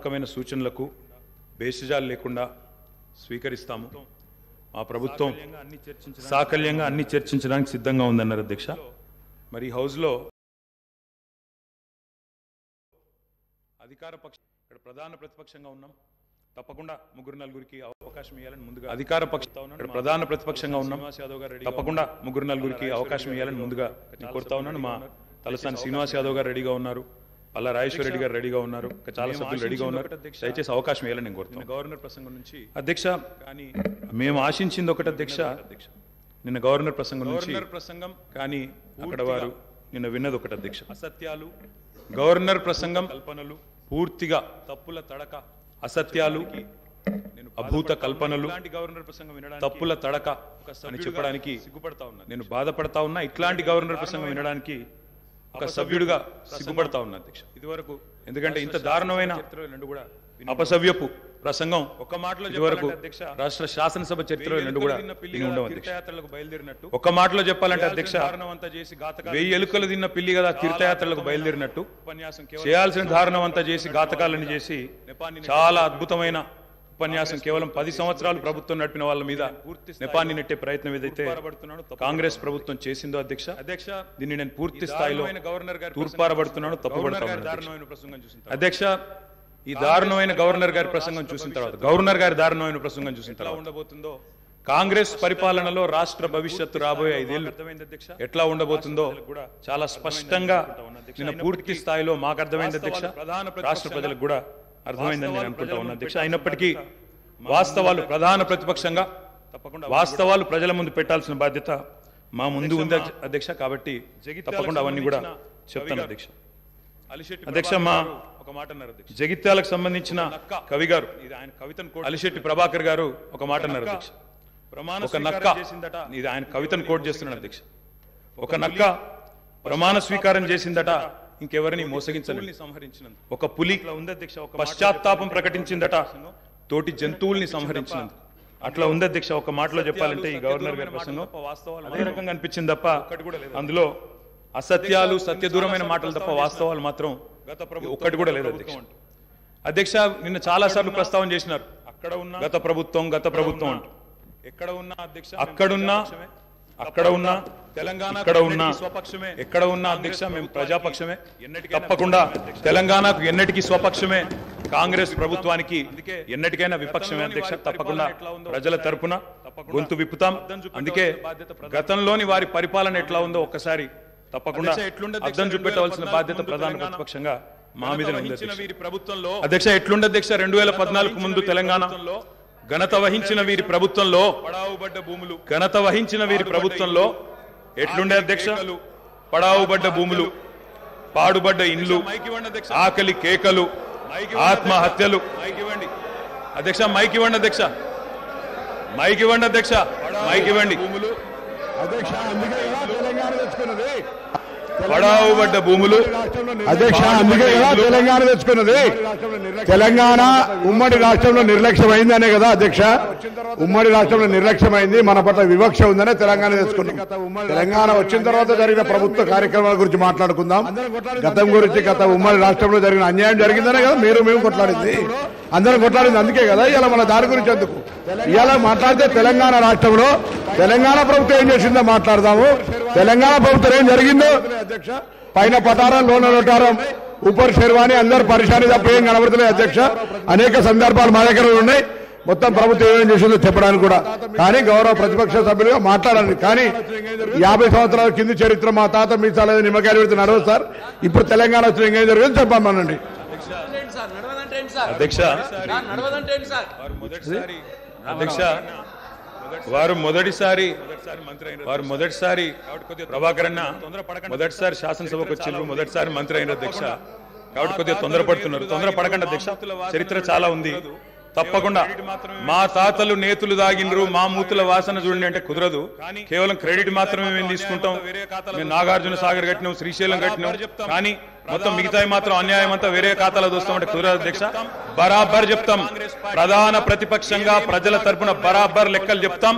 రకమైన సూచనలకు బేసిజాలు లేకుండా స్వీకరిస్తాము. మా ప్రభుత్వం సాకల్యంగా అన్ని చర్చించడానికి సిద్ధంగా ఉందన్నారు అధ్యక్ష. మరి హౌస్లో అధికార పక్షం ఇక్కడ ప్రధాన ప్రతిపక్షంగా ఉన్నాం, తప్పకుండా ముగ్గురు నలుగురికి అవకాశం ఇవ్వాలని ముందుగా అధికార పక్షం ఇక్కడ ప్రధాన ప్రతిపక్షంగా ఉన్నాం, తప్పకుండా ముగ్గురు నలుగురికి అవకాశం ఇవ్వాలని ముందుగా నేను కోరుతా ఉన్నాను. మా తలసాని శ్రీనివాస్ యాదవ్ గారు రెడీగా ఉన్నారు, పల్లా రాజేశ్వర రెడ్డి గారు రెడీగా ఉన్నారు, చాలా సభ్యులు రెడీగా ఉన్నారు. దయచేసి అవకాశం ఇవ్వాలని నేను కోరుతున్నాను. గవర్నర్ ప్రసంగం నుంచి అధ్యక్ష కానీ మేము ఆశించింది ఒకటి అధ్యక్ష, నిన్న గవర్నర్ ప్రసంగం నుంచి ప్రసంగం కానీ అక్కడ వారు నిన్న విన్నది ఒకటి అధ్యక్ష. అసత్యాలు గవర్నర్ ప్రసంగం కల్పనలు పూర్తిగా తప్పుల తడక, అసత్యాలు అభూత కల్పనలు, తప్పుల తడక అని చెప్పడానికి సిగ్గుపడతా ఉన్నా, నేను బాధపడతా ఉన్నా. ఇట్లాంటి గవర్నర్ ప్రసంగం వినడానికి ఒక సభ్యుడిగా సిగ్గుపడతా ఉన్నా అధ్యక్ష ఇదివరకు. ఎందుకంటే ఇంత దారుణమైన అపసవ్యపు ప్రసంగం ఒక మాటలో ఇదివరకు రాష్ట్ర శాసనసభ చరిత్రలో రెండు కూడా ఉండవు అధ్యక్ష. ఒక మాటలో చెప్పాలంటే అధ్యక్ష, 1000 ఎలుకలు తిన్న పిల్లి కదా తీర్థయాత్రలకు బయలుదేరినట్టు చేయాల్సిన దారుణం అంతా చేసి ఘాతకాలను చేసి చాలా అద్భుతమైన ఉపన్యాసం కేవలం 10 సంవత్సరాలు ప్రభుత్వం నడిపిన వాళ్ళ మీద నెపాన్ని నెట్టే ప్రయత్నం ఏదైతే కాంగ్రెస్ ప్రభుత్వం చేసిందో అధ్యక్ష, దీన్ని నేను పూర్తి స్థాయిలో తూర్పారబడుతున్నాను, తప్పుపడతాను అధ్యక్ష. ఈ దారుణమైన గవర్నర్ గారి ప్రసంగం చూసిన తర్వాత, గవర్నర్ గారి దారుణమైన ప్రసంగం చూసిన తర్వాత ఉండబోతుందో కాంగ్రెస్ పరిపాలనలో రాష్ట్ర భవిష్యత్తు రాబోయే 5 ఏళ్లు ఎట్లా ఉండబోతుందో చాలా స్పష్టంగా నిన్న పూర్తి స్థాయిలో మాకు అర్థమైంది అధ్యక్ష, రాష్ట్ర ప్రజలకు కూడా అర్థమైందని నేను అనుకుంటా ఉన్నా అధ్యక్ష. అయినప్పటికీ వాస్తవాలు ప్రధాన ప్రతిపక్షంగా వాస్తవాలు ప్రజల ముందు పెట్టాల్సిన బాధ్యత మా ముందు ఉంది అధ్యక్ష. కాబట్టి తప్పకుండా అవన్నీ కూడా చెప్తాను అధ్యక్ష. అధ్యక్ష మా ఒక మాట అన్నారు అధ్యక్ష, జగిత్యాలకు సంబంధించిన కవి గారు అలిశెట్టి ప్రభాకర్ గారు ఒక మాట అన్నారు అధ్యక్ష. ఒక నక్క, ఇది ఆయన కవితను కోట్ చేస్తున్నాడు అధ్యక్ష. ఒక నక్క ప్రమాణ స్వీకారం చేసిందట ఇంకెవరిని మోసగించని, ఒక పులి పశ్చాత్తాపం ప్రకటించిందట తోటి జంతువుల్ని సంహరించినందుకు. అట్లా ఉంది అధ్యక్ష. ఒక మాటలో చెప్పాలంటే ఈ గవర్నర్ గారి ప్రసంగం అదే రకంగా అనిపించింది తప్ప అందులో అసత్యాలు సత్యదూరమైన మాటలు తప్ప వాస్తవాలు మాత్రం ఒక్కటి కూడా లేదు అధ్యక్ష. అధ్యక్ష నిన్న చాలా సార్లు ప్రస్తావన చేసినారు అక్కడ ఉన్న గత ప్రభుత్వం అంటూ. ఎక్కడ ఉన్నా అధ్యక్ష, అక్కడ ఉన్న తెలంగాణ ఎక్కడ ఉన్నా అధ్యక్ష మేము ప్రజాపక్షమే, తప్పకుండా తెలంగాణకు ఎన్నటికీ స్వపక్షమే, కాంగ్రెస్ ప్రభుత్వానికి ఎన్నటికైనా విపక్షమే అధ్యక్ష. తప్పకుండా ప్రజల తరపున గొంతు విప్పుతాం. అందుకే గతంలోని వారి పరిపాలన ఎట్లా ఉందో ఒక్కసారి తప్పకుండా అర్థం చూపెట్టవలసిన బాధ్యత ప్రధాన ప్రతిపక్షంగా మా మీద ఉంది అధ్యక్ష. ఎట్లుండే అధ్యక్ష 2014 ముందు తెలంగాణలో ఘనత వహించిన వీరి ప్రభుత్వంలో ఎట్లుండే అధ్యక్ష, పడావుబడ్డ భూములు, పాడుబడ్డ ఇండ్లు, ఆకలి కేకలు, ఆత్మహత్యలు. అధ్యక్ష మైక్ ఇవ్వండి అధ్యక్ష, మైక్ ఇవ్వండి అధ్యక్ష, మైక్ ఇవ్వండి. పడావుబడ్డ భూములు అధ్యక్ష, అందుకే కదా తెలంగాణ తెచ్చుకున్నది. తెలంగాణ ఉమ్మడి రాష్ట్రంలో నిర్లక్ష్యమైందనే కదా అధ్యక్ష, ఉమ్మడి రాష్ట్రంలో నిర్లక్ష్యమైంది, మన పట్ల వివక్ష ఉందనే తెలంగాణ తెచ్చుకున్నాం. తెలంగాణ వచ్చిన తర్వాత జరిగిన ప్రభుత్వ కార్యక్రమాల గురించి మాట్లాడుకుందాం. గతం గురించి, గత ఉమ్మడి రాష్ట్రంలో జరిగిన అన్యాయం జరిగిందనే కదా మేము కొట్లాడింది, అందరం కొట్లాడింది. అందుకే కదా ఇలా మన దాని గురించి ఎందుకు ఇలా మాట్లాడితే తెలంగాణ రాష్ట్రంలో తెలంగాణ ప్రభుత్వం ఏం చేసిందో మాట్లాడదాము. తెలంగాణ ప్రభుత్వం ఏం జరిగిందో అధ్యక్ష, పైన పటారం లోన లోటారం ఊపర్ శర్వాణి అందరు పరిశాని తప్ప ఏం కనబడుతున్నాయి అధ్యక్ష. అనేక సందర్భాలు మా దగ్గర ఉన్నాయి, మొత్తం ప్రభుత్వం ఏమేం చేసిందో చెప్పడానికి కూడా. కానీ గౌరవ ప్రతిపక్ష సభ్యులుగా మాట్లాడాలి. కానీ 50 సంవత్సరాల కింది చరిత్ర మా తాత మీ చాలా నిమ్మకాయలు పెడితే నడవదు సార్. ఇప్పుడు తెలంగాణ వచ్చిన ఏం జరిగిందో చెప్పమనండి అధ్యక్ష. అధ్యక్ష వారు మొదటిసారి ప్రభాకర్ అన్న మొదటిసారి శాసనసభకు వచ్చిండ్రు, మొదటిసారి మంత్రి అయిన అధ్యక్ష. కాబట్టి కొద్దిగా తొందరపడుతున్నారు. తొందరపడకండి అధ్యక్ష, చరిత్ర చాలా ఉంది. తప్పకుండా మా తాతలు నేతులు దాగిండ్రు, మా మూతుల వాసన చూడండి అంటే కుదరదు. కేవలం క్రెడిట్ మాత్రమే మేము తీసుకుంటాం. మేము నాగార్జున సాగర్ కట్టినాం, శ్రీశైలం కట్టినాం, కానీ మొత్తం మిగతాయి మాత్రం అన్యాయం అంతా వేరే ఖాతాలో దోస్తామంటే కుదరదు అధ్యక్ష. బరాబర్ చెప్తాం, ప్రధాన ప్రతిపక్షంగా ప్రజల తరపున బరాబర్ లెక్కలు చెప్తాం.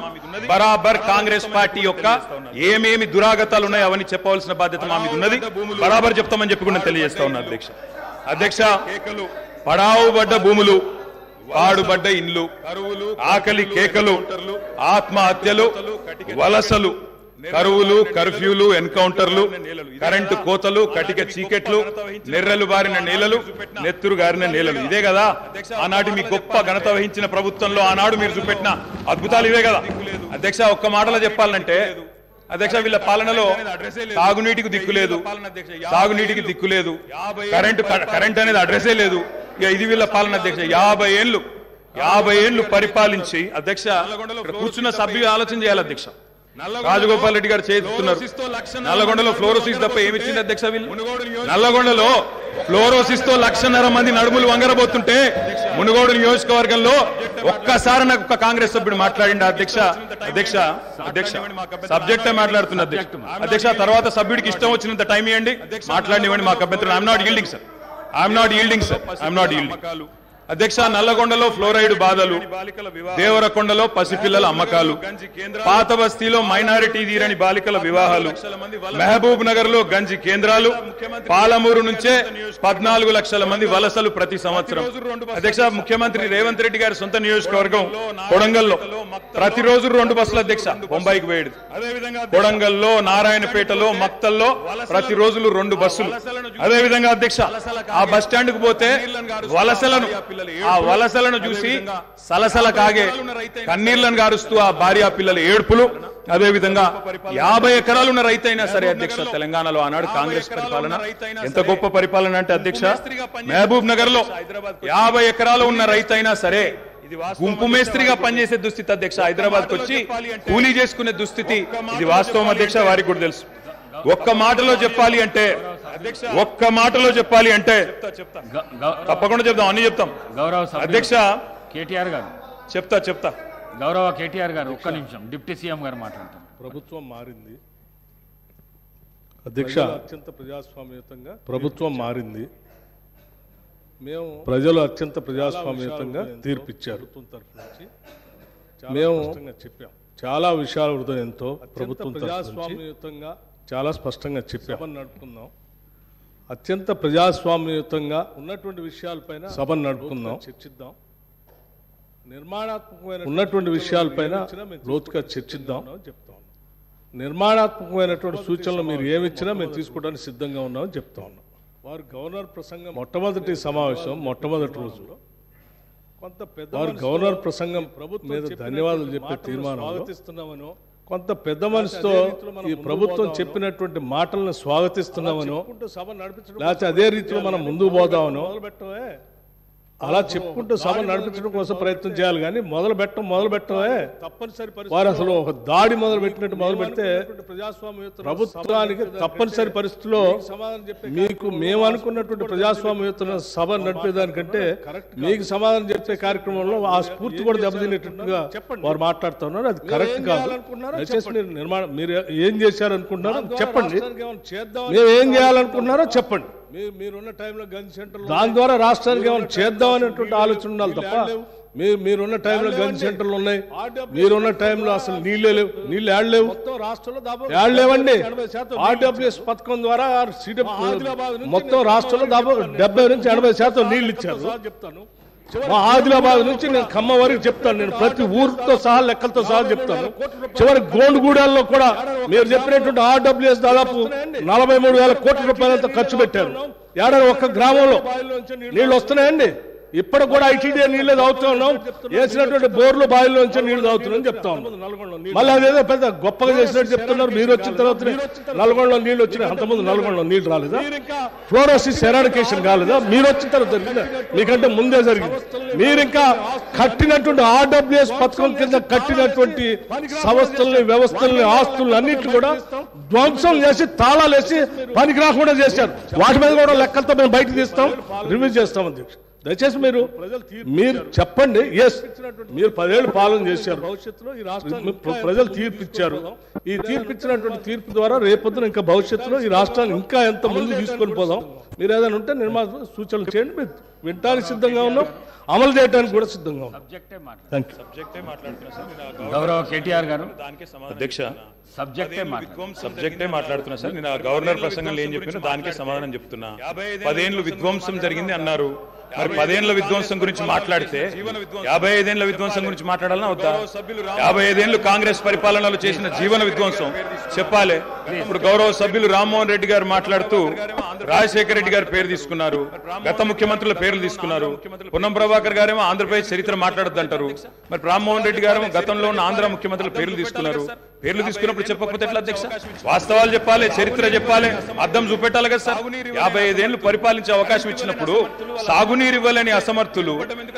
బరాబర్ కాంగ్రెస్ పార్టీ యొక్క ఏమేమి దురాగతాలు ఉన్నాయో అవన్నీ చెప్పవలసిన బాధ్యత మా మీద ఉన్నది. బరాబర్ చెప్తామని చెప్పి కూడా తెలియజేస్తా ఉన్నా అధ్యక్ష. అధ్యక్ష పడావుబడ్డ భూములు, పాడుబడ్డ ఇండ్లు, ఆకలి కేకలు, ఆత్మహత్యలు, వలసలు, కరువులు, కర్ఫ్యూలు, ఎన్కౌంటర్లు, కరెంటు కోతలు, కటిక చీకెట్లు, నెర్రలు బారిన నేలలు, నెత్తురు గారిన నేలలు. ఇదే కదా ఆనాటి మీ గొప్ప ఘనత వహించిన ప్రభుత్వంలో ఆనాడు మీరు చూపెట్టిన అద్భుతాలు ఇవే కదా అధ్యక్ష. ఒక్క మాటలో చెప్పాలంటే అధ్యక్ష, వీళ్ళ పాలనలో తాగునీటికి దిక్కులేదు, తాగునీటికి దిక్కులేదు, కరెంట్ అనేది అడ్రసే లేదు. ఇక ఇది వీళ్ళ పాలన అధ్యక్ష. 50 ఏళ్లు పరిపాలించి అధ్యక్ష, కూర్చున్న సభ్యులు ఆలోచన చేయాలి అధ్యక్ష. రాజగోపాల్ రెడ్డి గారు చేస్తున్నారు. నల్లగొండలో ఫ్లోరోసిస్ తప్ప ఏమిచ్చింది అధ్యక్ష వీళ్ళు? నల్లగొండలో ఫ్లోరోసిస్ తో 1,50,000 మంది నడుములు వంగరబోతుంటే మునుగోడు నియోజకవర్గంలో ఒక్కసారి నాకు ఒక కాంగ్రెస్ సభ్యుడు మాట్లాడింది అధ్యక్ష. సబ్జెక్టే మాట్లాడుతున్న అధ్యక్ష. తర్వాత సభ్యుడికి ఇష్టం వచ్చినంత టైం ఇవ్వండి, మాట్లాడినివ్వండి, మాకు అభ్యంతరం. I'm not yielding sir. అధ్యక్ష, నల్లగొండలో ఫ్లోరైడ్ బాధలు, దేవరకొండలో పసిపిల్లల అమ్మకాలు, పాత బస్తీలో మైనారిటీ తీరని బాలికల వివాహాలు, మహబూబ్ నగర్ లో గంజి కేంద్రాలు, పాలమూరు నుంచే 14 లక్షల మంది వలసలు ప్రతి సంవత్సరం. అధ్యక్ష, ముఖ్యమంత్రి రేవంత్ రెడ్డి గారి సొంత నియోజకవర్గం కొడంగల్లో ప్రతిరోజు 2 బస్సులు అధ్యక్ష బొంబాయికి పోయేది. కొడంగల్లో, నారాయణపేటలో, మక్తల్లో ప్రతిరోజు 2 బస్సులు. అదేవిధంగా అధ్యక్ష, ఆ బస్ స్టాండ్ కు పోతే వలసలను చూసి సలసల కాగే కన్నీళ్లను గారుస్తూ ఆ భార్యా పిల్లల ఏడుపులు. అదేవిధంగా 50 ఎకరాలు ఉన్న రైతైనా సరే అధ్యక్ష, తెలంగాణలో ఆనాడు కాంగ్రెస్ పరిపాలన ఎంత గొప్ప పరిపాలన అంటే అధ్యక్ష, మహబూబ్ నగర్ లో 50 ఎకరాలు ఉన్న రైతైనా సరే గుంపు మేస్త్రిగా పనిచేసే దుస్థితి అధ్యక్ష. హైదరాబాద్కి వచ్చి కూలీ చేసుకునే దుస్థితి. ఇది వాస్తవం అధ్యక్ష, వారికి కూడా తెలుసు. ఒక్క మాటలో చెప్పాలి అంటే తప్పకుండా చెప్తాం, అన్ని చెప్తాం. అధ్యక్ష కేటీఆర్ గారు చెప్తా గౌరవ కేటీఆర్ గారు ఒక్క నిమిషం, డిప్యూటీ సీఎం గారు మాట్లాడతారు. ప్రభుత్వం మారింది అధ్యక్ష, అత్యంత ప్రజాస్వామ్యయుతంగా ప్రభుత్వం మారింది. మేము ప్రజలు అత్యంత ప్రజాస్వామ్యయుతంగా తీర్పిచ్చారు. మేము చెప్పాం చాలా విషయాల హృదయంతో ప్రభుత్వం ప్రజాస్వామ్యయుతంగా చాలా స్పష్టంగా చెప్పాం. నడుపుకుందాం, అత్యంత ప్రజాస్వామ్యయుతంగా ఉన్నటువంటి విషయాలపైన సభను నడుపుకుందాం, చర్చిద్దాం. నిర్మాణాత్మకమైన ఉన్నటువంటి విషయాలపైన లోతుగా చర్చిద్దాం చెప్తా ఉన్నాం. నిర్మాణాత్మకమైనటువంటి సూచనలు మీరు ఏమిచ్చినా మేము తీసుకోవడానికి సిద్ధంగా ఉన్నామని చెప్తా ఉన్నాం. వారు గవర్నర్ ప్రసంగం మొట్టమొదటి సమావేశం మొట్టమొదటి రోజు కొంత పెద్ద వారు గవర్నర్ ప్రసంగం ప్రభుత్వం మీద ధన్యవాదాలు చెప్పే తీర్మానం స్వాగతిస్తున్నామనో, కొంత పెద్ద మనసుతో ఈ ప్రభుత్వం చెప్పినటువంటి మాటలను స్వాగతిస్తున్నామనో, లేకపోతే అదే రీతిలో మనం ముందుకు పోదామనో, అలా చెప్పుకుంటూ సభ నడిపించడం కోసం ప్రయత్నం చేయాలి. కానీ మొదలు పెట్టమే తప్పనిసరి. వారు అసలు ఒక దాడి మొదలు పెడితే ప్రభుత్వానికి తప్పనిసరి పరిస్థితుల్లో మీకు మేము అనుకున్నటువంటి ప్రజాస్వామ్యయుత సభ నడిపేదానికంటే మీకు సమాధానం చెప్పే కార్యక్రమంలో ఆ స్ఫూర్తి కూడా దెబ్బతినేటట్టుగా వారు మాట్లాడుతున్నారు. అది కరెక్ట్ కాదు. దయచేసి మీరు ఏం చేశారనుకుంటున్నారో చెప్పండి, మేము ఏం చేయాలనుకుంటున్నారో చెప్పండి. మీరున్న టైంలో గన్ సెంటర్ దాని ద్వారా రాష్ట్రానికి ఏమైనా చేద్దాం అనేటువంటి ఆలోచన ఉండాలి తప్ప మీరున్న టైంలో గన్ సెంటర్లు ఉన్నాయి, మీరున్న టైంలో అసలు నీళ్లే లేవు, నీళ్లు ఏడలేవు, ఏడలేవండి. ఆర్డబ్ల్యూఎస్ పథకం ద్వారా మొత్తం రాష్ట్రంలో దాదాపు 70 నుంచి 80% నీళ్లు ఇచ్చారు. చెప్తాను, మా ఆదిలాబాద్ నుంచి నేను ఖమ్మం వరకు చెప్తాను. నేను ప్రతి ఊరితో సహా లెక్కలతో సహా చెప్తాను. చివరి గోండుగూడెల్లో కూడా మీరు చెప్పినటువంటి ఆర్డబ్ల్యూఎస్ దాదాపు 43,000 కోట్ల రూపాయలతో ఖర్చు పెట్టారు. ఏడాది ఒక్క గ్రామంలో నీళ్లు వస్తున్నాయండి. ఇప్పుడు కూడా ఐటీడీ నీళ్లు తాగుతూ ఉన్నాం, వేసినటువంటి బోర్లు బావిలో నుంచి నీళ్లు తాగుతున్నాం చెప్తా ఉన్నాం. మళ్ళీ అదేదో పెద్ద గొప్పగా చేసినట్టు చెప్తున్నారు. మీరు వచ్చిన తర్వాత నల్గొండలో నీళ్లు వచ్చినాయి, అంతకుముందు నల్గొండలో నీళ్లు రాలేదా? ఫ్లోరోసిస్ ఎరాడికేషన్ కాలేదా? మీరు వచ్చిన తర్వాత జరిగిందా? మీకంటే ముందే జరిగింది. మీరు ఇంకా కట్టినటువంటి ఆర్డబ్ల్యూఎస్ పథకం కింద కట్టినటువంటి సంస్థల్ని, వ్యవస్థల్ని, ఆస్తుల్ని అన్నింటినీ కూడా ధ్వంసం చేసి తాళాలు వేసి పనికి రాకుండా చేశారు. వాటి మీద కూడా లెక్కలతో మేము బయటకు తీస్తాం, రివ్యూ చేస్తాం అధ్యక్ష. దయచేసి మీరు చెప్పండి. ఎస్, మీరు 10 ఏళ్ళు పాలన చేశారు, భవిష్యత్తులో ఈ రాష్ట్రాన్ని ప్రజలు తీర్పిచ్చారు. ఈ తీర్పిచ్చినటువంటి తీర్పు ద్వారా రేపొద్దున ఇంకా భవిష్యత్తులో ఈ రాష్ట్రాన్ని ఇంకా ఎంత ముందు తీసుకొని పోదాం. మీరు ఏదైనా ఉంటే నిర్మాణ సూచనలు చేయండి, మీరు వినటానికి సిద్ధంగా ఉన్నాం, అమలు చేయడానికి కూడా సిద్ధంగా ఉన్నాం. గౌరవ కేటీఆర్ గారు అధ్యక్ష, సబ్జెక్టే మాట్లాడుతున్నా సార్. నేను గవర్నర్ ప్రసంగంలో ఏం చెప్పినా దానికే సమాధానం చెప్తున్నా. 10 ఏళ్ళు విధ్వంసం జరిగింది అన్నారు. మరి 10 ఏళ్ల విధ్వంసం గురించి మాట్లాడితే 55 ఏళ్ల విధ్వంసం గురించి మాట్లాడాలన్నా వద్దా? 55 ఏళ్లు కాంగ్రెస్ పరిపాలనలో చేసిన జీవన విధ్వంసం చెప్పాలి. ఇప్పుడు గౌరవ సభ్యులు రామ్మోహన్ రెడ్డి గారు మాట్లాడుతూ రాజశేఖర రెడ్డి గారి పేరు తీసుకున్నారు, గత ముఖ్యమంత్రుల పేర్లు తీసుకున్నారు. పొన్నం ప్రభాకర్ గారేమో ఆంధ్రప్రదేశ్ చరిత్ర మాట్లాడద్దు అంటారు. మరి రామ్మోహన్ రెడ్డి గారేమో గతంలో ఉన్న ఆంధ్ర ముఖ్యమంత్రుల పేర్లు తీసుకున్నారు. పేర్లు తీసుకున్నప్పుడు చెప్పకపోతే ఎట్లా అధ్యక్ష? వాస్తవాలు చెప్పాలి, చరిత్ర చెప్పాలి, అద్దం చూపెట్టాలి కదా సార్. 55 ఏళ్లు పరిపాలించే అవకాశం ఇచ్చినప్పుడు సాగునీరు ఇవ్వలేని అసమర్థులు,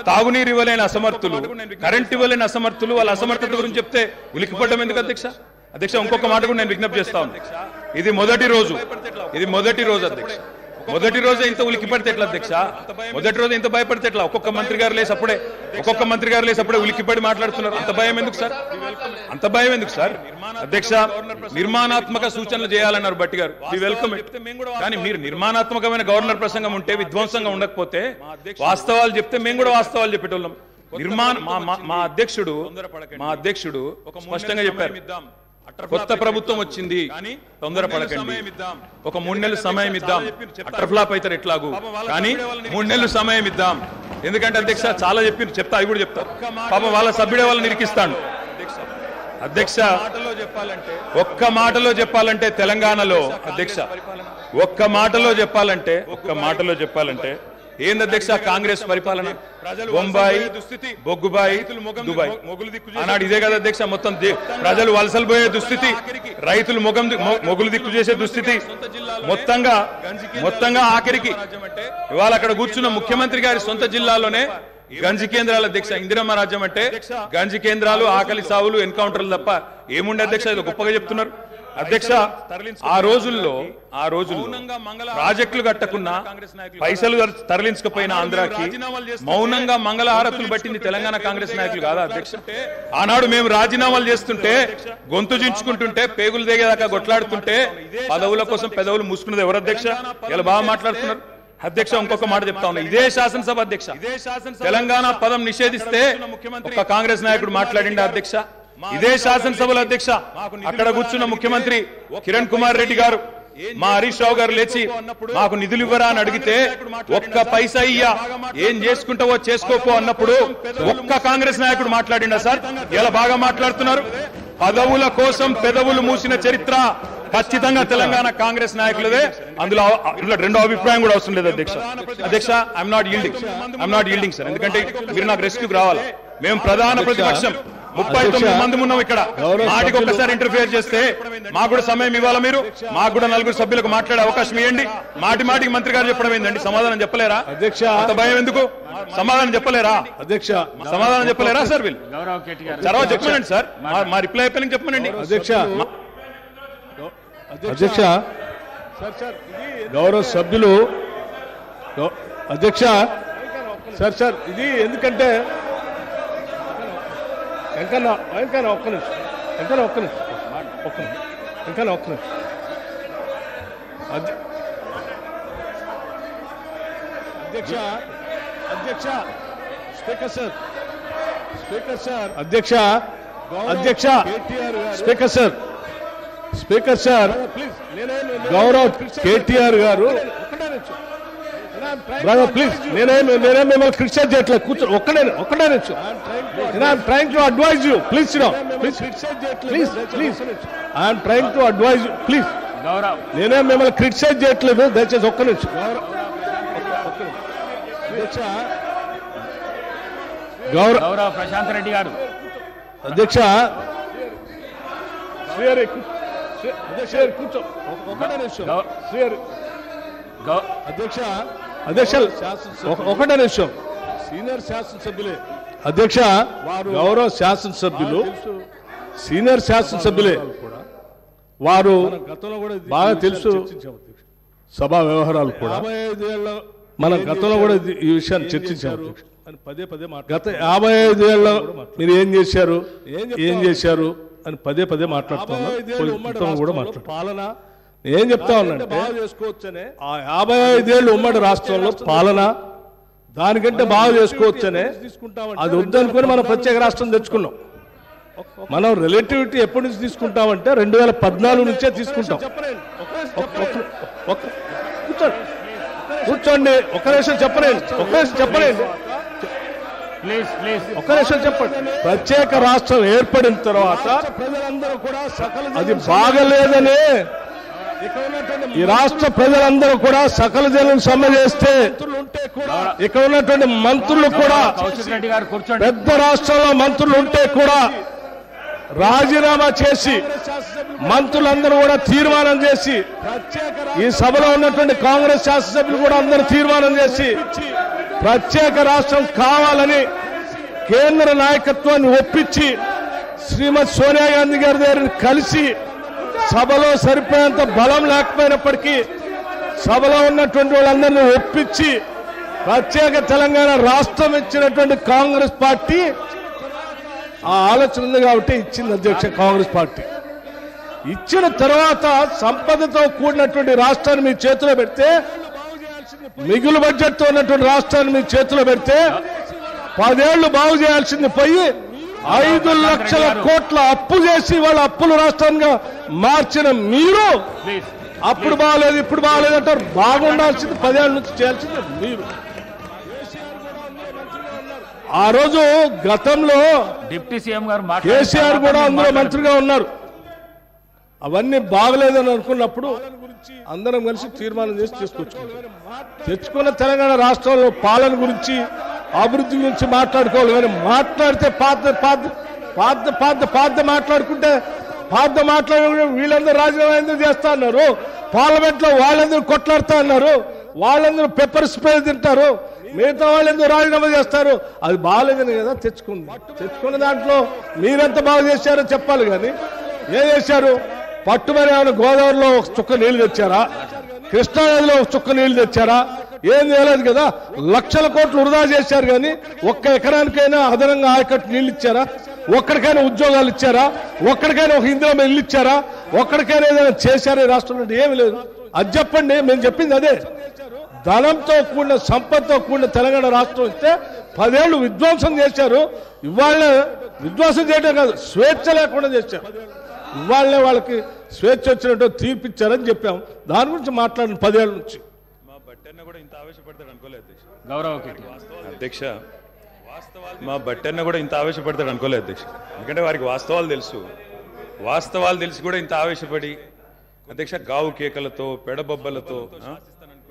తాగునీరు ఇవ్వలేని అసమర్థులు, కరెంట్ ఇవ్వలేని అసమర్థులు వాళ్ళ అసమర్థత గురించి చెప్తే ఉలికిపడ్డం ఎందుకు అధ్యక్ష? అధ్యక్ష ఇంకొక మాట కూడా నేను విజ్ఞప్తి చేస్తా ఉన్నాను. ఇది మొదటి రోజు అధ్యక్ష. మొదటి రోజే ఇంత ఉలికి పడితే ఎట్లా అధ్యక్ష? మొదటి రోజు ఇంత భయపడితే ఎట్లా? ఒక్కొక్క మంత్రి గారు లేసి అప్పుడే ఉలికిపడి మాట్లాడుతున్నారు. అంత భయం ఎందుకు సార్? అధ్యక్ష నిర్మాణాత్మక సూచనలు చేయాలన్నారు భట్టి గారు, వెల్కమ్. కానీ మీరు నిర్మాణాత్మకమైన గవర్నర్ ప్రసంగం ఉంటే విధ్వంసంగా ఉండకపోతే వాస్తవాలు చెప్తే మేము కూడా వాస్తవాలు చెప్పేటోళ్ళం. మా అధ్యక్షుడు స్పష్టంగా చెప్పారు, కొత్త ప్రభుత్వం వచ్చింది, తొందరపడకండి, ఒక 3 నెలలు సమయం ఇద్దాం, అటర్ ఫ్లాప్ అవుతారు ఎట్లాగూ, కానీ 3 నెలలు సమయం ఇద్దాం. ఎందుకంటే అధ్యక్ష చాలా చెప్తా, అవి కూడా చెప్తా. పాపం వాళ్ళ సభ్యుడే వాళ్ళని నిరికిస్తాడు. అధ్యక్ష ఒక్క మాటలో చెప్పాలంటే తెలంగాణలో అధ్యక్ష ఒక్క మాటలో చెప్పాలంటే ఏంది అధ్యక్ష కాంగ్రెస్ పరిపాలన? బొంబాయి, బొగ్గుబాయి, దుబాయ్. ఆనాడు ఇదే కదా అధ్యక్ష. మొత్తం ప్రజలు వలసలు పోయే దుస్థితి, రైతులు మొగులు దిక్కు చేసే దుస్థితి, మొత్తంగా ఆఖరికి ఇవాళ అక్కడ కూర్చున్న ముఖ్యమంత్రి గారి సొంత జిల్లాలోనే గంజి కేంద్రాల అధ్యక్ష. ఇందిరమ్మ రాజ్యం అంటే గంజి కేంద్రాలు, ఆకలి సావులు, ఎన్కౌంటర్లు తప్ప ఏముండే అధ్యక్ష? ఇది గొప్పగా చెప్తున్నారు అధ్యక్ష. ఆ రోజుల్లో ప్రాజెక్టులు కట్టకున్నా, పైసలు తరలించకపోయినా ఆంధ్రాకి మౌనంగా మంగళహారతులు పట్టింది తెలంగాణ కాంగ్రెస్ నాయకులు కాదా అధ్యక్ష? ఆనాడు మేము రాజీనామాలు చేస్తుంటే, గొంతు చించుకుంటుంటే, పేగులు దిగేదాకా కొట్లాడుతుంటే, పదవుల కోసం పెదవులు మూసుకున్నది ఎవరు అధ్యక్ష? ఇలా బాగా మాట్లాడుతున్నారు అధ్యక్ష. ఇంకొక మాట చెప్తా ఉన్నా, ఇదే శాసనసభ అధ్యక్ష తెలంగాణ పదం నిషేధిస్తే ఒక కాంగ్రెస్ నాయకుడు మాట్లాడిండా అధ్యక్ష? ఇదే శాసనసభలో అధ్యక్ష అక్కడ కూర్చున్న ముఖ్యమంత్రి కిరణ్ కుమార్ రెడ్డి గారు, మా హరీష్ రావు గారు లేచి మాకు నిధులు ఇవ్వరా అని అడిగితే ఒక్క పైసా ఇయ్యా, ఏం చేసుకుంటావో చేసుకోపో అన్నప్పుడు ఒక్క కాంగ్రెస్ నాయకుడు మాట్లాడిండా సార్? ఇలా బాగా మాట్లాడుతున్నారు. పదవుల కోసం పెదవులు మూసిన చరిత్ర ఖచ్చితంగా తెలంగాణ కాంగ్రెస్ నాయకులదే. అందులో రెండో అభిప్రాయం కూడా అవసరం లేదు అధ్యక్ష. ఐఎమ్ నాట్ ఈల్డింగ్ సార్, ఎందుకంటే మీరు నాకు రెస్క్యూకి రావాలి. మేము ప్రధాన ప్రతిపక్షం, 39 మంది ఉన్నాం ఇక్కడ. మాటికి ఒక్కసారి ఇంటర్ఫియర్ చేస్తే మాకు కూడా సమయం ఇవ్వాలా? మీరు మాకు కూడా 4 సభ్యులకు మాట్లాడే అవకాశం ఇవ్వండి. మాటికి మంత్రి గారు చెప్పడం ఏందండి? సమాధానం చెప్పలేరా అధ్యక్ష? అంత భయం ఎందుకు? సమాధానం చెప్పలేరా అధ్యక్ష? సమాధానం చెప్పలేరా సార్? వీళ్ళు చరవ చెప్పమనండి సార్, మా రిప్లై అయిపోయిన చెప్పమనండి అధ్యక్ష. గౌరవ సభ్యులు అధ్యక్ష సార్ ఇది ఎందుకంటే ఒక్క నిమిషం అధ్యక్ష స్పీకర్ సార్ గౌరవ్ కేటీఆర్ గారు, ప్లీజ్ నేనేం మిమ్మల్ని క్రిటిసైజ్ చేయట్లేదు. ఒక్కడే trying to advise you. Please I'm trying to advise you. Please నేనేం మిమ్మల్ని క్రిటిసైజ్ చేయట్లేదు, దయచేసి ఒక్క నిమిషం. గౌరవ ప్రశాంత్ రెడ్డి గారు అధ్యక్ష కూర్చో ఒకటే నిమిషం. ఒకటే నిమిషం. సీనియర్ శాసనసభ్యులే అధ్యక్ష, గౌరవ శాసనసభ్యులు, సీనియర్ శాసనసభ్యులే, వారు బాగా తెలుసు సభా వ్యవహారాలు కూడా. మన గతంలో కూడా ఈ విషయాన్ని చర్చించాము. గత 55 ఏళ్ళలో మీరు ఏం చేశారు అని పదే మాట్లాడుతున్నాం కూడా పాలన. ఏం చెప్తా ఉన్నానంటే ఆ 55 ఏళ్ళు ఉమ్మడి రాష్ట్రంలో పాలన దానికంటే బాగా చేసుకోవచ్చనే, అది వద్దనుకొని మనం ప్రత్యేక రాష్ట్రం తెచ్చుకున్నాం. మనం రిలేటివిటీ ఎప్పటి నుంచి తీసుకుంటామంటే 2014 నుంచే తీసుకుంటాం. కూర్చోండి, ఒక నిమిషం చెప్పలేండి, ప్లీజ్ ప్లీజ్ ఒక నిమిషం చెప్పండి. ప్రత్యేక రాష్ట్రం ఏర్పడిన తర్వాత ప్రజలందరూ కూడా సకల అది బాగలేదని ఈ రాష్ట్ర ప్రజలందరూ కూడా సకల జనం సమ్మె చేస్తే ఉంటే కూడా ఇక్కడ ఉన్నటువంటి మంత్రులు కూడా కౌశిక్ రెడ్డి గారు కూర్చోండి. పెద్ద రాష్ట్రంలో మంత్రులు ఉంటే కూడా రాజీనామా చేసి మంత్రులందరూ కూడా తీర్మానం చేసి ఈ సభలో ఉన్నటువంటి కాంగ్రెస్ శాసనసభ్యులు కూడా అందరూ తీర్మానం చేసి ప్రత్యేక రాష్ట్రం కావాలని కేంద్ర నాయకత్వాన్ని ఒప్పించి శ్రీమతి సోనియా గాంధీ గారి దగ్గర కలిసి సభలో సరిపోయేంత బలం లేకపోయినప్పటికీ సభలో ఉన్నటువంటి వాళ్ళందరినీ ఒప్పించి ప్రత్యేక తెలంగాణ రాష్ట్రం ఇచ్చినటువంటి కాంగ్రెస్ పార్టీ ఆ ఆలోచన ఉంది కాబట్టి ఇచ్చింది అధ్యక్ష. కాంగ్రెస్ పార్టీ ఇచ్చిన తర్వాత సంపదతో కూడినటువంటి రాష్ట్రాన్ని మీ చేతిలో పెడితే, మిగులు బడ్జెట్తో ఉన్నటువంటి రాష్ట్రాన్ని మీ చేతిలో పెడితే 10 ఏళ్లు బాగు చేయాల్సింది పోయి 5 లక్షల కోట్ల అప్పు చేసి వాళ్ళ అప్పుల రాష్ట్రంగా మార్చిన మీరు అప్పుడు బాగలేదు ఇప్పుడు బాగలేదు అంటారు. బాగుండాల్సింది 10 ఏళ్ల నుంచి చేయాల్సింది మీరు. ఆ రోజు గతంలో డిప్యూటీ సీఎం గారు కేసీఆర్ కూడా అందులో మంత్రిగా ఉన్నారు. అవన్నీ బాగలేదని అనుకున్నప్పుడు అందరం కలిసి తీర్మానం చేసి తెచ్చుకున్న తెలంగాణ రాష్ట్రంలో పాలన గురించి అభివృద్ధి గురించి మాట్లాడుకోవాలి. కానీ మాట్లాడితే పాత మాట్లాడుకుంటే వీళ్ళందరూ రాజీనామా ఎందుకు చేస్తా అన్నారు, పార్లమెంట్ లో వాళ్ళందరూ కొట్లాడుతా అన్నారు, వాళ్ళందరూ పెప్పర్ స్ప్రే తింటారు, మిగతా వాళ్ళు ఎందుకు రాజీనామా చేస్తారు. అది బాగాలేదని కదా తెచ్చుకున్న దాంట్లో మీరెంత బాగా చేశారో చెప్పాలి. కానీ ఏం చేశారు? పట్టుమని ఏమైనా గోదావరిలో ఒక చుక్క నీళ్లు తెచ్చారా, కృష్ణానదిలో ఒక చుక్క నీళ్లు తెచ్చారా? ఏం చేయలేదు కదా. లక్షల కోట్లు వృధా చేశారు. కానీ ఒక్క ఎకరానికైనా అదనంగా ఆయకట్టు నీళ్లు ఇచ్చారా? ఒక్కడికైనా ఉద్యోగాలు ఇచ్చారా? ఒక్కడికైనా ఒక ఇందిరా ఇల్లు ఇచ్చారా? ఒక్కడికైనా ఏదైనా చేశారా ఈ రాష్ట్రంలో? ఏమి లేదు. అది చెప్పండి. మేము చెప్పింది అదే. ధనంతో కూడిన సంపదతో కూడిన తెలంగాణ రాష్ట్రం ఇస్తే 10 ఏళ్లు విధ్వంసం చేశారు. ఇవాళ విధ్వంసం చేయడం కాదు, స్వేచ్ఛ లేకుండా చేశారు. ఇవాళనే వాళ్ళకి స్వేచ్ఛ వచ్చినట్టు తీర్పిచ్చారని చెప్పాం. దాని గురించి మాట్లాడిన 10 ఏళ్ల నుంచి. మా బట్టన్న కూడా ఇంత ఆవేశపడతాడు అనుకోలేదు అధ్యక్ష. మా బట్టన్న కూడా ఇంత ఆవేశపడతాడు అనుకోలేదు అధ్యక్ష. ఎందుకంటే వారికి వాస్తవాలు తెలిసి కూడా ఇంత ఆవేశపడి అధ్యక్ష గావు కేకలతో పెడబొబ్బలతో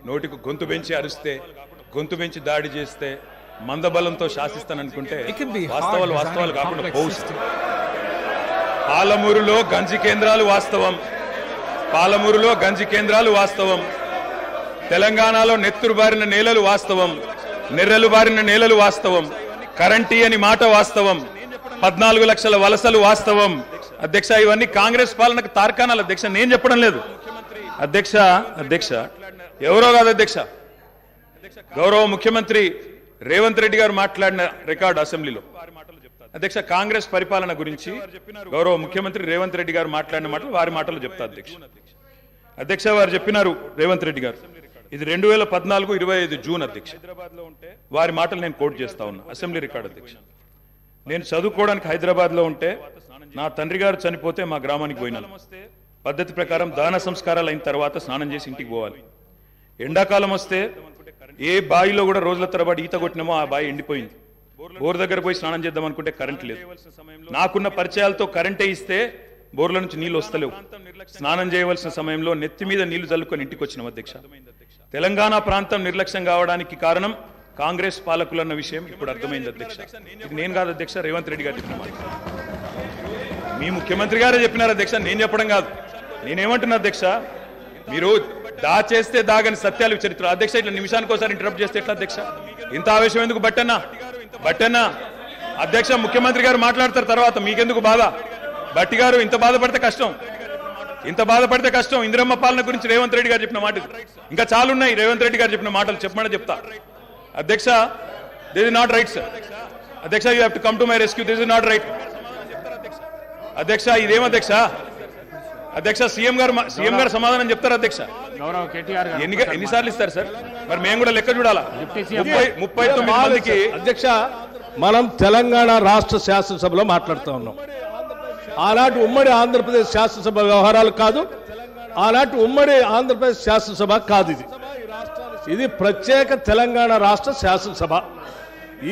నోటికి గొంతు పెంచి అరిస్తే, గొంతు పెంచి దాడి చేస్తే, మందబలంతో శాసిస్తాననుకుంటే వాస్తవాలు కాకుండా పోస్ట్. పాలమూరులో గంజి కేంద్రాలు వాస్తవం, తెలంగాణలో నెత్తురు బారిన నేలలు వాస్తవం, నెర్రెలు బారిన నేలలు వాస్తవం, కరెంటీ అని మాట వాస్తవం, 14 లక్షల వలసలు వాస్తవం. అధ్యక్ష ఇవన్నీ కాంగ్రెస్ పాలనకు తార్కాణాలు అధ్యక్ష, నేను చెప్పడం లేదు అధ్యక్ష. ఎవరో కాదు అధ్యక్ష, గౌరవ ముఖ్యమంత్రి రేవంత్ రెడ్డి గారు మాట్లాడిన రికార్డు అసెంబ్లీలో అధ్యక్ష కాంగ్రెస్ పరిపాలన గురించి గౌరవ ముఖ్యమంత్రి రేవంత్ రెడ్డి గారు మాట్లాడిన మాటలు వారి మాటలు చెప్తా అధ్యక్ష. వారు చెప్పినారు రేవంత్ రెడ్డి గారు, ఇది 2014 25 జూన్ అధ్యక్ష. వారి మాటలు నేను కోట్ చేస్తా ఉన్నా, అసెంబ్లీ రికార్డు అధ్యక్ష. నేను చదువుకోవడానికి హైదరాబాద్ లో ఉంటే నా తండ్రి గారు చనిపోతే మా గ్రామానికి పోయినాను. పద్ధతి ప్రకారం దాన సంస్కారాలు అయిన తర్వాత స్నానం చేసి ఇంటికి పోవాలి. ఎండాకాలం వస్తే ఏ బావిలో కూడా రోజుల తరబడి ఈత కొట్టినామో ఆ బావి ఎండిపోయింది. బోర్ దగ్గర పోయి స్నానం చేద్దాం అనుకుంటే కరెంట్ లేదు. నాకున్న పరిచయాలతో కరెంటే ఇస్తే బోర్ల నుంచి నీళ్లు వస్తలేవు. స్నానం చేయవలసిన సమయంలో నెత్తి మీద నీళ్లు చల్లుకొని ఇంటికి వచ్చినాం అధ్యక్ష. తెలంగాణ ప్రాంతం నిర్లక్ష్యం కావడానికి కారణం కాంగ్రెస్ పాలకులన్న విషయం ఇప్పుడు అర్థమైంది అధ్యక్ష. ఇది నేను కాదు అధ్యక్ష, రేవంత్ రెడ్డి గారు చెప్పిన మాట. మీ ముఖ్యమంత్రి గారే చెప్పినారు అధ్యక్ష, నేను చెప్పడం కాదు. నేనేమంటున్నా అధ్యక్ష, మీరు దాచేస్తే దాగని సత్యాలు చరిత్ర అధ్యక్ష. ఇట్లా నిమిషానికి ఒకసారి ఇంటరప్ట్ చేస్తే ఎట్లా అధ్యక్ష? ఇంత ఆవేశం ఎందుకు? బట్టన్నా అధ్యక్ష, ముఖ్యమంత్రి గారు మాట్లాడతారు తర్వాత, మీకెందుకు బాధ? బట్టి గారు ఇంత బాధపడితే కష్టం. ఇందిరమ్మ పాలన గురించి రేవంత్ రెడ్డి గారు చెప్పిన మాట ఇంకా చాలున్నాయి. రేవంత్ రెడ్డి గారు చెప్పిన మాటలు చెప్పమని చెప్తా అధ్యక్ష. This is not right sir అధ్యక్ష, you have to come to my rescue. This is not right అధ్యక్ష. ఇదేం అధ్యక్ష? సీఎం గారు సమాధానం చెప్తారు అధ్యక్ష. ఎన్నిసార్లు ఇస్తారు సార్? మరి మేము కూడా లెక్క చూడాలా? 39 మందికి అధ్యక్ష. మనం తెలంగాణ రాష్ట్ర శాసనసభలో మాట్లాడుతూ ఉన్నాం. ఆనాటి ఉమ్మడి ఆంధ్రప్రదేశ్ శాసనసభ వ్యవహారాలు కాదు, ఆనాటి ఉమ్మడి ఆంధ్రప్రదేశ్ శాసనసభ కాదు. ఇది ఇది ప్రత్యేక తెలంగాణ రాష్ట్ర శాసనసభ.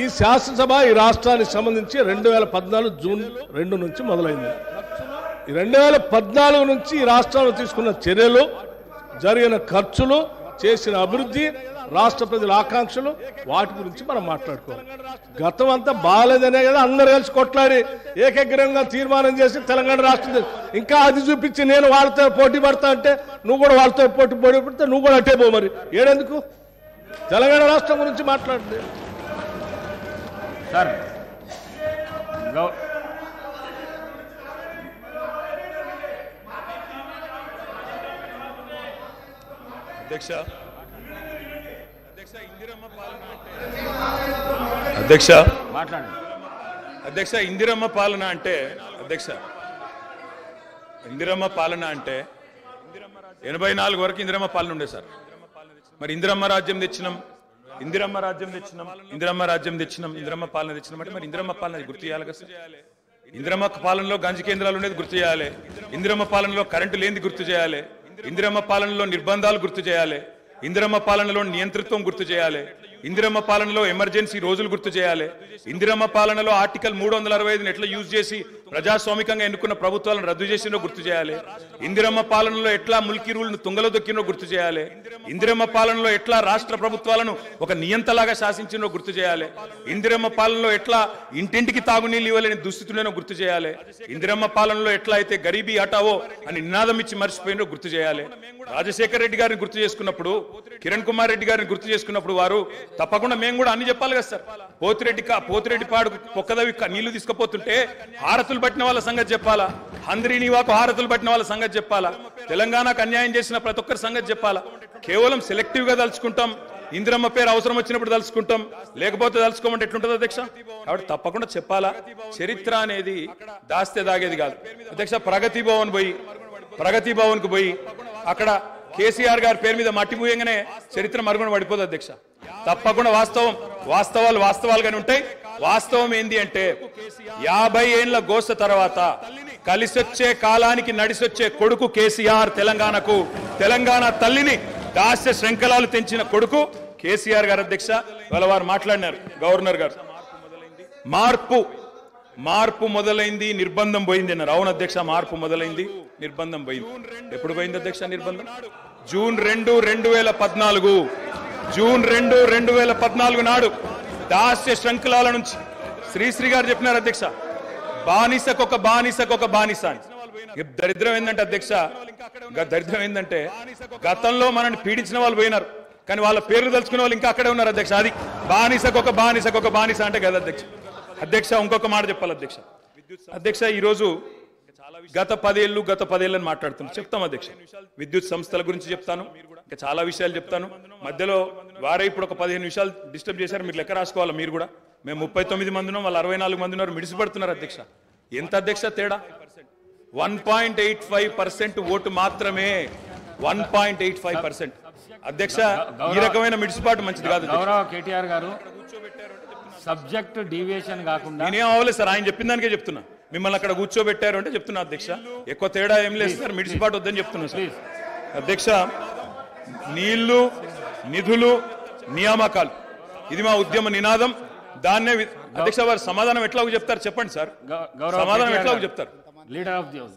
ఈ శాసనసభ ఈ రాష్ట్రానికి సంబంధించి 2014 జూన్ 2 నుంచి మొదలైంది. ఈ 2014 నుంచి ఈ రాష్ట్రంలో తీసుకున్న చర్యలు, జరిగిన ఖర్చులు, చేసిన అభివృద్ధి, రాష్ట్ర ప్రజల ఆకాంక్షలు, వాటి గురించి మనం మాట్లాడుకోవాలి. గతం అంతా బాగాలేదనే కదా అందరు కలిసి కొట్లాడి ఏకగ్రీవంగా తీర్మానం చేసి తెలంగాణ రాష్ట్రం ఇంకా అది చూపించి నేను వాళ్ళతో పోటీ పడతా అంటే నువ్వు కూడా వాళ్ళతో పోటీ పడితే నువ్వు కూడా అట్టే పో. మరి ఏడెందుకు తెలంగాణ రాష్ట్రం గురించి మాట్లాడండి సార్. అధ్యక్ష మాట్లాడండి. అధ్యక్ష ఇందిరమ్మ పాలన అంటే అధ్యక్ష ఇందిరమ్మ పాలన అంటే 84 వరకు ఇందిరమ్మ పాలన ఉండే సార్. మరి ఇందిరమ్మ రాజ్యం తెచ్చినాం ఇందిరమ్మ పాలన తెచ్చినాం అంటే మరి ఇందిరమ్మ పాలన గుర్తు చేయాలి కదా సార్. ఇందిరమ్మ పాలనలో గంజి కేంద్రాలు ఉండేది గుర్తు చేయాలి. ఇందిరమ్మ పాలనలో కరెంటు లేనిది గుర్తు చేయాలి. ఇందిరమ్మ పాలనలో నిర్బంధాలు గుర్తు చేయాలి. ఇందిరమ్మ పాలనలో నియంతృత్వం గుర్తు చేయాలి. ఇందిరమ్మ పాలనలో ఎమర్జెన్సీ రోజులు గుర్తు చేయాలి. ఇందిరమ్మ పాలనలో ఆర్టికల్ 365 ఎట్లా యూజ్ చేసి ప్రజాస్వామికంగా ఎన్నుకున్న ప్రభుత్వాలను రద్దు చేసినో గుర్తు చేయాలి. ఇందిరమ్మ పాలనలో ఎట్లా ముల్కీ రూల్ను తుంగలో దొక్కినో గుర్తు చేయాలి. ఇందిరమ్మ పాలనలో ఎట్లా రాష్ట్ర ప్రభుత్వాలను ఒక నియంతలాగా శాసించినో గుర్తు చేయాలి. ఇందిరమ్మ పాలనలో ఎట్లా ఇంటింటికి తాగునీళ్ళు ఇవ్వాలని దుస్థితులేనో గుర్తు చేయాలి. ఇందిరమ్మ పాలనలో ఎట్లా అయితే గరీబీ హటావో అని నినాదం ఇచ్చి మర్చిపోయినో గుర్తు చేయాలి. రాజశేఖర రెడ్డి గారిని గుర్తు చేసుకున్నప్పుడు, కిరణ్ కుమార్ రెడ్డి గారిని గుర్తు చేసుకున్నప్పుడు వారు తప్పకుండా మేము కూడా అన్ని చెప్పాలి కదా సార్. పోతిరెడ్డి పాడు పొక్కదవి నీళ్లు తీసుకుపోతుంటే హారతులు పట్టిన వాళ్ళ సంగతి చెప్పాలా, హంద్రీనివాకు హారతులు పట్టిన వాళ్ళ సంగతి చెప్పాలా, తెలంగాణకు అన్యాయం చేసిన ప్రతి ఒక్కరి సంగతి చెప్పాలా. కేవలం సెలెక్టివ్ గా తలుచుకుంటాం, ఇందిరమ్మ పేరు అవసరం వచ్చినప్పుడు తలుచుకుంటాం, లేకపోతే తలుచుకోమంటే ఎట్లుంటుంది అధ్యక్ష. కాబట్టి తప్పకుండా చెప్పాలా. చరిత్ర అనేది దాస్తే దాగేది కాదు అధ్యక్ష. ప్రగతి భవన్ కు పోయి అక్కడ కేసీఆర్ గారి పేరు మీద మట్టి పూయంగానే చరిత్ర మరుగున పడిపోదు అధ్యక్ష. తప్పకుండా వాస్తవాలుగానే ఉంటాయి. వాస్తవం ఏంది అంటే 50 ఏళ్ల గోస తర్వాత కలిసొచ్చే కాలానికి నడిసొచ్చే కొడుకు కేసీఆర్. తెలంగాణ తల్లిని దాస్య శృంఖలాలు తెంచిన కొడుకు కేసీఆర్ గారు అధ్యక్ష. వాళ్ళ వారు మాట్లాడినారు గవర్నర్ గారు. మార్పు మొదలైంది, నిర్బంధం పోయింది అన్నారు. అవును అధ్యక్ష, మార్పు మొదలైంది, నిర్బంధం పోయింది. ఎప్పుడు పోయింది అధ్యక్ష నిర్బంధం? జూన్ 2, 2014 నాడు దాస్య శృంఖలాల నుంచి శ్రీశ్రీ గారు చెప్పినారు అధ్యక్ష, బానిసకొక బానిస అని. దరిద్రం ఏంటంటే అధ్యక్ష, దరిద్రం ఏంటంటే గతంలో మనల్ని పీడించిన వాళ్ళు పోయినారు, కానీ వాళ్ళ పేర్లు తలుచుకునే వాళ్ళు ఇంకా అక్కడే ఉన్నారు అధ్యక్ష. అది బానిసకొక బానిస అంటే కదా అధ్యక్ష. ఇంకొక మాట చెప్పాలి అధ్యక్ష. ఈరోజు గత 10 ఏళ్ళని మాట్లాడుతున్నాం, చెప్తాం అధ్యక్ష. విద్యుత్ సంస్థల గురించి చెప్తాను, ఇంకా చాలా విషయాలు చెప్తాను. మధ్యలో వారే ఇప్పుడు ఒక 15 నిమిషాలు డిస్టర్బ్ చేశారు, మీరు లెక్క రాసుకోవాలి. మీరు కూడా మేము 39 మంది ఉన్నాం, వాళ్ళు 64 మంది ఉన్నారు, మిడిసిపడుతున్నారు అధ్యక్ష. ఎంత అధ్యక్ష తేడా? 1.85% ఓటు మాత్రమే. 1.85% అధ్యక్ష. ఈ రకమైన మిడిసిపాటు మంచిది కాదు. గౌరవ కేటీఆర్ గారు, సబ్జెక్ట్ డీవియేషన్ కాకుండా నేనేం అవ్వలేదు సార్, ఆయన చెప్పిన దానికే చెప్తున్నా. మిమ్మల్ని అక్కడ కూర్చోబెట్టారు అంటే చెప్తున్నా అధ్యక్ష. ఎక్కువ తేడా ఏం లేదు సార్, మిడిసిపాటు వద్దని చెప్తున్నా సార్ అధ్యక్ష. నీళ్లు, నిధులు, నియామకాలు, ఇది మా ఉద్యమ నినాదం. దాన్నే అధ్యక్ష వారు సమాధానం ఎట్లాగో చెప్తారు చెప్పండి సార్. సమాధానం ఎట్లాగో చెప్తారు? Leader of the house